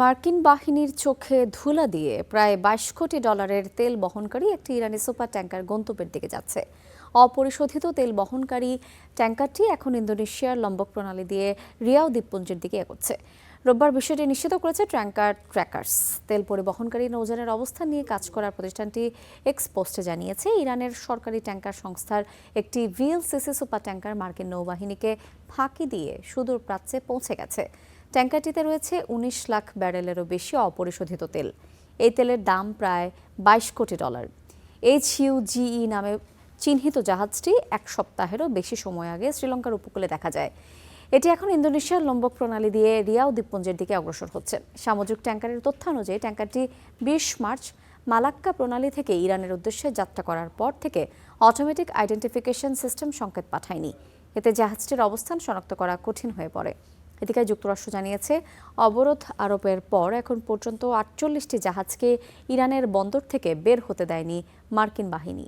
মার্কিন বাহিনীর চোখে ধুলা দিয়ে প্রায় ২২ কোটি ডলারের তেল বহনকারী একটি ইরানি সুপার ট্যাঙ্কার গন্তব্যের দিকে যাচ্ছে। অপরিশোধিত তেল বহনকারী ট্যাঙ্কারটি এখন ইন্দোনেশিয়ার লম্বক প্রণালী দিয়ে রিয়াও দ্বীপপুঞ্জের দিকে এগোচ্ছে। রোববার বিষয়টি নিশ্চিত করেছে ট্যাঙ্কার ট্র্যাকার্স। তেল পরিবহনকারী নৌযানের অবস্থান নিয়ে কাজ করার প্রতিষ্ঠানটি এক্স পোস্টে জানিয়েছে, ইরানের সরকারি ট্যাঙ্কার সংস্থার একটি ভিএলসিসি সুপার ট্যাঙ্কার মার্কিন নৌবাহিনীকে ফাঁকি দিয়ে সুদূর প্রাচ্যে পৌঁছে গেছে। ট্যাঙ্কারটিতে রয়েছে ১৯ লাখ ব্যারেলেরও বেশি অপরিশোধিত তেল। এই তেলের দাম প্রায় ২২ কোটি ডলার। HUGE নামে চিহ্নিত জাহাজটি এক সপ্তাহেরও বেশি সময় আগে শ্রীলঙ্কার উপকূলে দেখা যায়। এটি এখন ইন্দোনেশিয়ার লম্বক প্রণালী দিয়ে রিয়াও দ্বীপপুঞ্জের দিকে অগ্রসর হচ্ছে। সামুদ্রিক ট্যাঙ্কারের তথ্য অনুযায়ী ট্যাঙ্কারটি ২০ মার্চ মালাক্কা প্রণালী থেকে ইরানের উদ্দেশ্যে যাত্রা করার পর থেকে অটোমেটিক আইডেন্টিফিকেশন সিস্টেম সংকেত পাঠায়নি। এতে জাহাজটির অবস্থান শনাক্ত করা কঠিন হয়ে পড়ে। এদিকে যুক্তরাষ্ট্র জানিয়েছে, অবরোধ আরোপের পর এখন পর্যন্ত ৪৮টি জাহাজকে ইরানের বন্দর থেকে বের হতে দেয়নি মার্কিন বাহিনী।